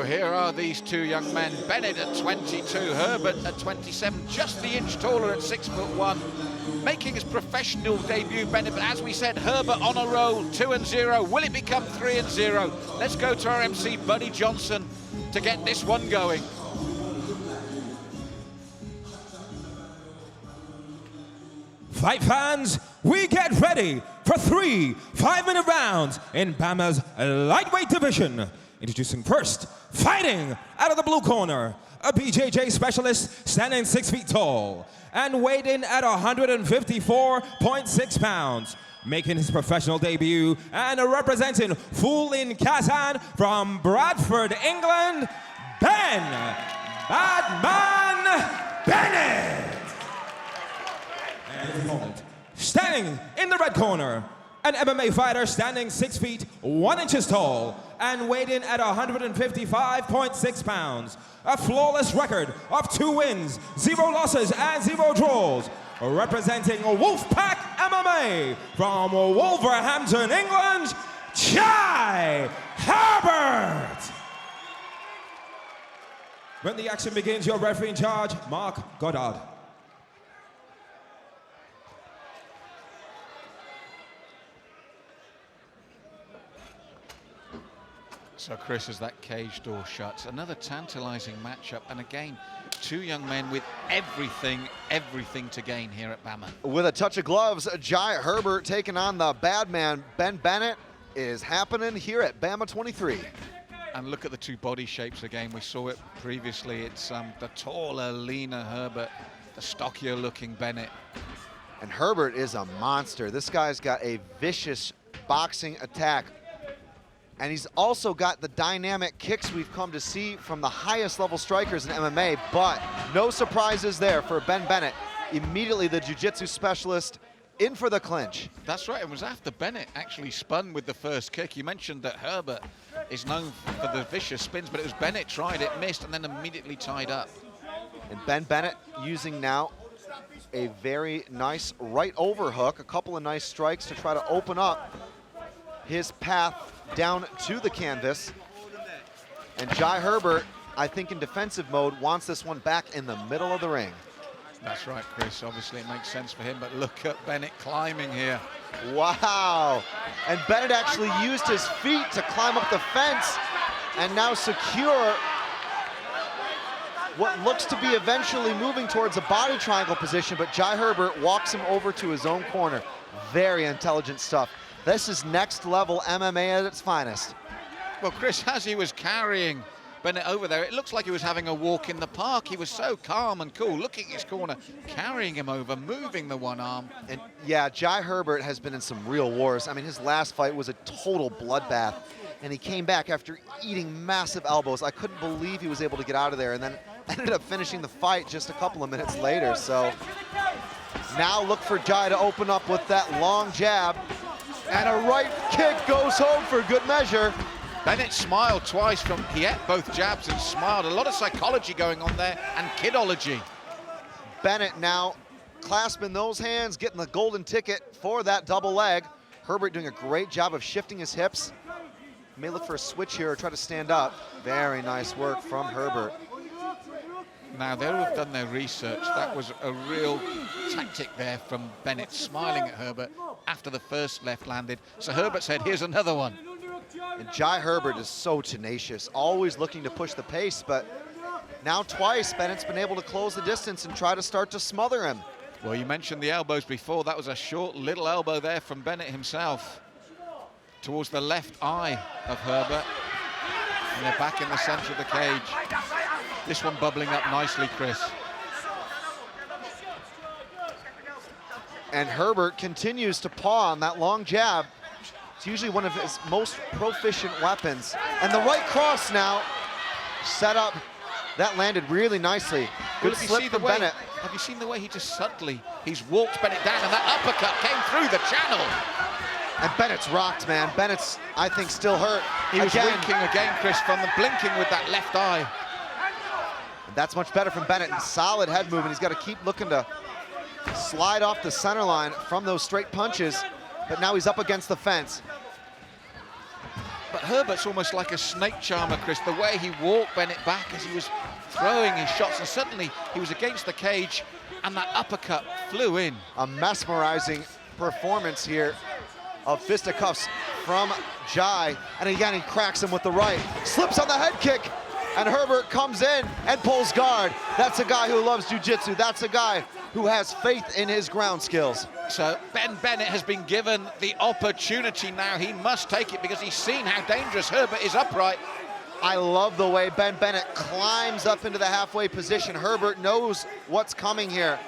here are these two young men, Bennett at 22, Herbert at 27, just the inch taller at 6'1", making his professional debut, Bennett. But as we said, Herbert on a roll, 2-0. Will it become 3-0? Let's go to our MC, Buddy Johnson, to get this one going. Fight fans, we get ready for 3 5-minute rounds in BAMMA's lightweight division. Introducing first, fighting out of the blue corner, a BJJ specialist standing 6 feet tall and weighed in at 154.6 pounds. Making his professional debut and representing Fulin Kazan from Bradford, England, Badman Bennett. And his opponent, standing in the red corner, an MMA fighter standing 6 feet 1 inches tall and weighed in at 155.6 pounds. A flawless record of 2 wins, 0 losses, and 0 draws. Representing Wolfpack MMA from Wolverhampton, England, Jiu-jitsu Herbert. When the action begins, your referee in charge, Mark Goddard. So Chris, as that cage door shuts, another tantalizing matchup, and again, two young men with everything to gain here at BAMMA. With a touch of gloves, Jiu-jitsu Herbert taking on the bad man, Bennett, is happening here at BAMMA 23. And look at the two body shapes again. We saw it previously. It's the taller, leaner Herbert, the stockier looking Bennett. And Herbert is a monster. This guy's got a vicious boxing attack. And he's also got the dynamic kicks we've come to see from the highest level strikers in MMA, but no surprises there for Bennett. Immediately the jiu-jitsu specialist in for the clinch. That's right, it was after Bennett actually spun with the first kick. You mentioned that Herbert is known for the vicious spins, but it was Bennett tried it, missed, and then immediately tied up. And Bennett using now a very nice right overhook, a couple of nice strikes to try to open up his path down to the canvas. And Jiu-jitsu Herbert, I think in defensive mode, wants this one back in the middle of the ring. That's right, Chris. Obviously it makes sense for him, but look at Bennett climbing here. Wow. And Bennett actually used his feet to climb up the fence and now secure what looks to be eventually moving towards a body triangle position, but Jiu-jitsu Herbert walks him over to his own corner. Very intelligent stuff. This is next level MMA at its finest. Well, Chris, as he was carrying Bennett over there, it looks like he was having a walk in the park. He was so calm and cool, looking at his corner, carrying him over, moving the one arm. And yeah, Jiu-jitsu Herbert has been in some real wars. I mean, his last fight was a total bloodbath, and he came back after eating massive elbows. I couldn't believe he was able to get out of there, and then ended up finishing the fight just a couple of minutes later. So now look for Jiu to open up with that long jab. And a right kick goes home for good measure. Bennett smiled twice he ate both jabs and smiled. A lot of psychology going on there and kidology. Bennett now clasping those hands, getting the golden ticket for that double leg. Herbert doing a great job of shifting his hips. May look for a switch here or try to stand up. Very nice work from Herbert. Now, they'll have done their research. That was a real tactic there from Bennett, smiling at Herbert after the first left landed. So Herbert said, here's another one. And Jiu-jitsu Herbert is so tenacious, always looking to push the pace, but now twice Bennett's been able to close the distance and try to start to smother him. Well, you mentioned the elbows before. That was a short little elbow there from Bennett himself towards the left eye of Herbert. And they're back in the center of the cage. This one bubbling up nicely, Chris. And Herbert continues to paw on that long jab. It's usually one of his most proficient weapons. And the right cross now set up. That landed really nicely. Good slip from Bennett. Have you seen the way he just subtly, he's walked Bennett down, and that uppercut came through the channel. And Bennett's rocked, man. Bennett's, I think, still hurt. He was winking again, Chris, from the blinking with that left eye. And that's much better from Bennett. And solid head movement. He's got to keep looking to slide off the center line from those straight punches. But now he's up against the fence. But Herbert's almost like a snake charmer, Chris. The way he walked Bennett back as he was throwing his shots, and suddenly he was against the cage, and that uppercut flew in. A mesmerizing performance here of fisticuffs from Jai. And again, he cracks him with the right. Slips on the head kick, and Herbert comes in and pulls guard. That's a guy who loves jiu-jitsu. That's a guy who has faith in his ground skills. So Bennett has been given the opportunity now. He must take it because he's seen how dangerous Herbert is upright. I love the way Bennett climbs up into the halfway position. Herbert knows what's coming here.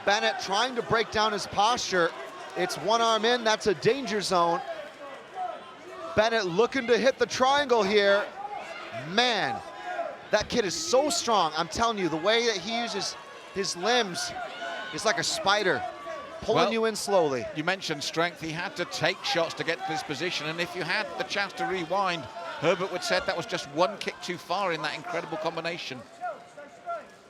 Bennett trying to break down his posture. It's one arm in, that's a danger zone. Bennett looking to hit the triangle here. Man, that kid is so strong. I'm telling you, the way that he uses his limbs is like a spider, pulling you in slowly. You mentioned strength. He had to take shots to get to this position, and if you had the chance to rewind, Herbert would said that was just one kick too far in that incredible combination.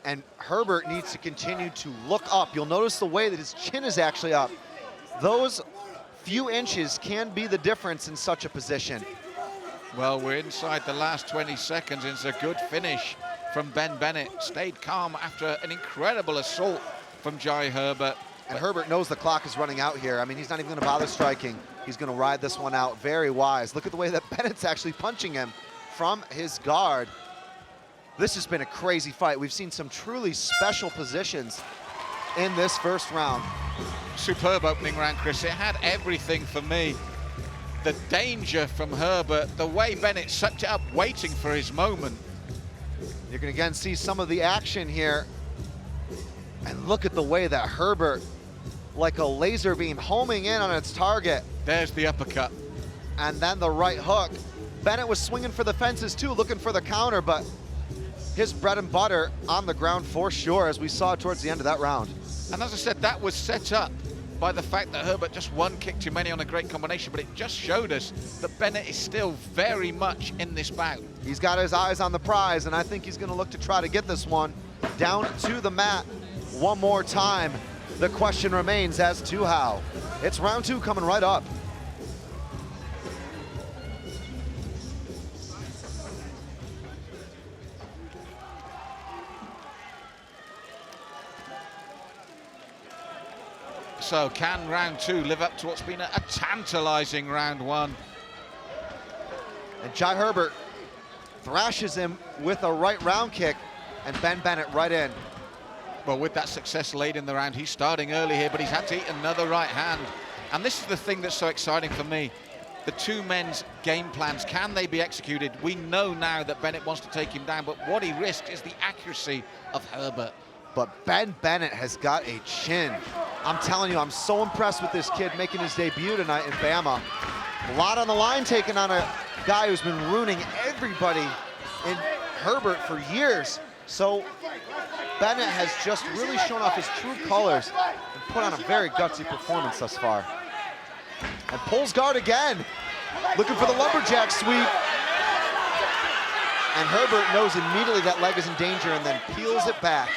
And Herbert needs to continue to look up. You'll notice the way that his chin is actually up. Those few inches can be the difference in such a position. Well, we're inside the last 20 seconds. It's a good finish from Bennett. Stayed calm after an incredible assault from Jai Herbert. And Herbert knows the clock is running out here. I mean, he's not even going to bother striking. He's going to ride this one out. Very wise. Look at the way that Bennett's actually punching him from his guard. This has been a crazy fight. We've seen some truly special positions in this first round. Superb opening round, Chris. It had everything for me. The danger from Herbert, the way Bennett sucked it up, waiting for his moment. You can again see some of the action here. And look at the way that Herbert, like a laser beam, homing in on its target. There's the uppercut. And then the right hook. Bennett was swinging for the fences too, looking for the counter, but his bread and butter on the ground for sure, as we saw towards the end of that round. And as I said, that was set up by the fact that Herbert just one kick too many on a great combination, but it just showed us that Bennett is still very much in this bout. He's got his eyes on the prize, and I think he's going to look to try to get this one down to the mat one more time. The question remains as to how. It's round two coming right up. So can round two live up to what's been a tantalizing round one? And Jai Herbert thrashes him with a right round kick, and Bennett right in. Well, with that success late in the round, he's starting early here, but he's had to eat another right hand. And this is the thing that's so exciting for me. The two men's game plans, can they be executed? We know now that Bennett wants to take him down, but what he risks is the accuracy of Herbert. But Bennett has got a chin. I'm telling you, I'm so impressed with this kid making his debut tonight in BAMMA. A lot on the line, taking on a guy who's been ruining everybody in Herbert for years. So Bennett has just really shown off his true colors and put on a very gutsy performance thus far. And pulls guard again, looking for the lumberjack sweep. And Herbert knows immediately that leg is in danger and then peels it back.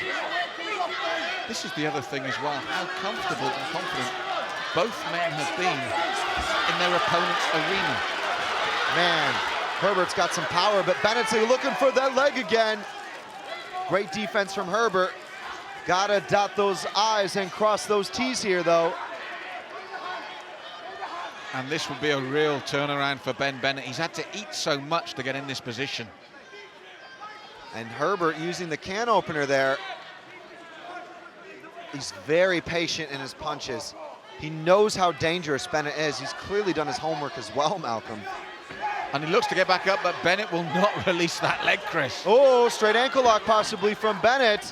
This is the other thing as well, how comfortable and confident both men have been in their opponent's arena. Man, Herbert's got some power, but Bennett's looking for that leg again. Great defense from Herbert. Gotta dot those I's and cross those T's here, though. And this will be a real turnaround for Bennett. He's had to eat so much to get in this position. And Herbert using the can opener there. He's very patient in his punches. He knows how dangerous Bennett is. He's clearly done his homework as well, Malcolm. And he looks to get back up, but Bennett will not release that leg, Chris. Oh, straight ankle lock possibly from Bennett.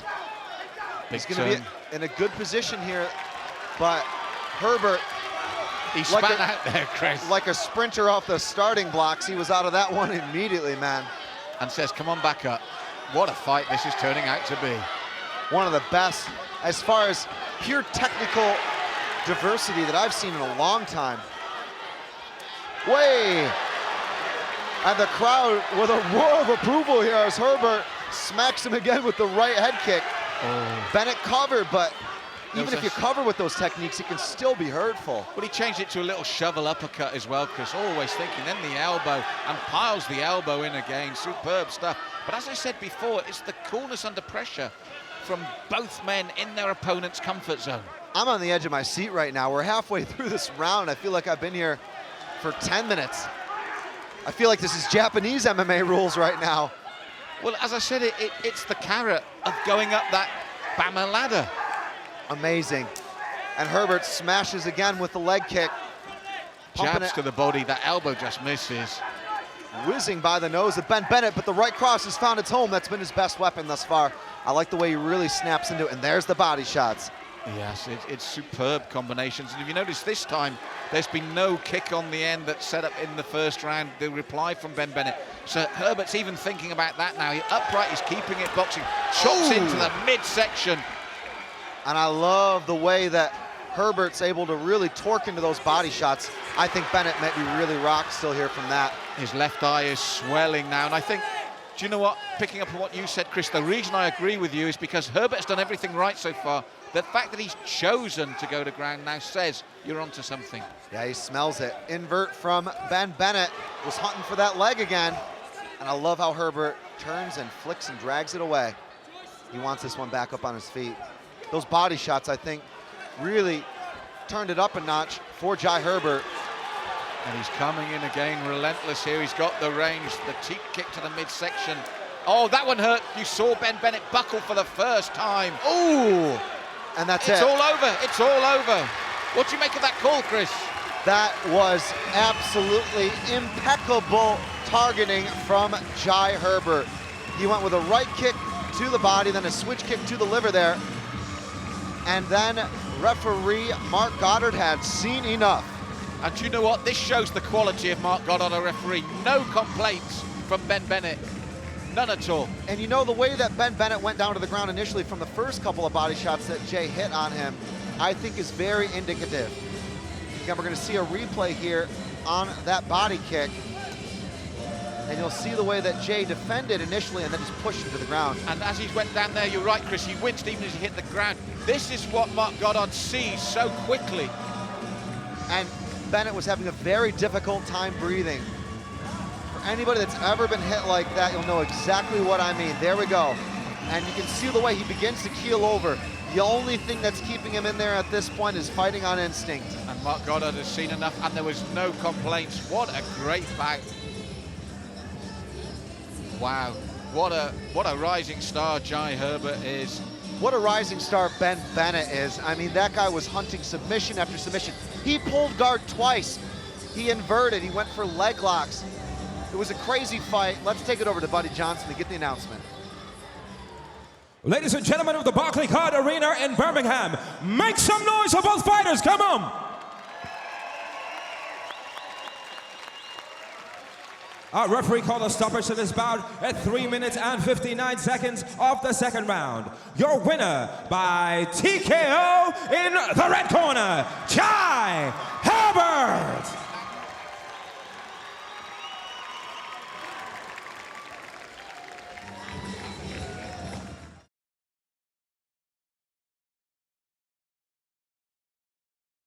Big He's going to be in a good position here, but Herbert, he spat out there, Chris. Like a sprinter off the starting blocks, he was out of that one immediately, man. And says, come on back up. What a fight this is turning out to be. One of the best as far as pure technical diversity that I've seen in a long time. Way! And the crowd with a roar of approval here as Herbert smacks him again with the right head kick. Oh. Bennett covered, but Even if you cover with those techniques, it can still be hurtful. Well, he changed it to a little shovel uppercut as well, Chris, always thinking, then the elbow, and piles the elbow in again. Superb stuff. But as I said before, it's the coolness under pressure from both men in their opponent's comfort zone. I'm on the edge of my seat right now. We're halfway through this round. I feel like I've been here for 10 minutes. I feel like this is Japanese MMA rules right now. Well, as I said, it's the carrot of going up that BAMMA ladder. Amazing. And Herbert smashes again with the leg kick. Jabs to the body, that elbow just misses. Whizzing by the nose of Bennett, but the right cross has found its home. That's been his best weapon thus far. I like the way he really snaps into it, and there's the body shots. Yes, it's superb combinations. And if you notice this time, there's been no kick on the end that's set up in the first round, the reply from Bennett. So Herbert's even thinking about that now. He upright, he's keeping it boxing, chops into the midsection. And I love the way that Herbert's able to really torque into those body shots. I think Bennett might be really rocked still here from that. His left eye is swelling now, and I think, do you know what, picking up on what you said, Chris, the reason I agree with you is because Herbert's done everything right so far. The fact that he's chosen to go to ground now says you're onto something. Yeah, he smells it. Invert from Bennett, was hunting for that leg again. And I love how Herbert turns and flicks and drags it away. He wants this one back up on his feet. Those body shots, I think, really turned it up a notch for Jai Herbert. And he's coming in again, relentless here. He's got the range, the teep kick to the midsection. Oh, that one hurt. You saw Bennett buckle for the first time. Ooh, and that's it. It's all over, it's all over. What do you make of that call, Chris? That was absolutely impeccable targeting from Jai Herbert. He went with a right kick to the body, then a switch kick to the liver there. And then referee Mark Goddard had seen enough. And do you know what? This shows the quality of Mark Goddard, a referee. No complaints from Bennett. None at all. And you know, the way that Bennett went down to the ground initially from the first couple of body shots that Jay hit on him, I think is very indicative. Again, we're going to see a replay here on that body kick. And you'll see the way that Jay defended initially and then just pushed him to the ground. And as he went down there, you're right, Chris, he winced even as he hit the ground. This is what Mark Goddard sees so quickly. And Bennett was having a very difficult time breathing. For anybody that's ever been hit like that, you'll know exactly what I mean. There we go. And you can see the way he begins to keel over. The only thing that's keeping him in there at this point is fighting on instinct. And Mark Goddard has seen enough, and there was no complaints. What a great fight. Wow, what a rising star Jai Herbert is. What a rising star Bennett is. I mean, that guy was hunting submission after submission. He pulled guard twice. He inverted, he went for leg locks. It was a crazy fight. Let's take it over to Buddy Johnson to get the announcement. Ladies and gentlemen of the Barclaycard Arena in Birmingham, make some noise for both fighters, come on! Our referee called a stoppage to this bout at 3 minutes and 59 seconds of the second round. Your winner by TKO in the red corner, Jai Herbert!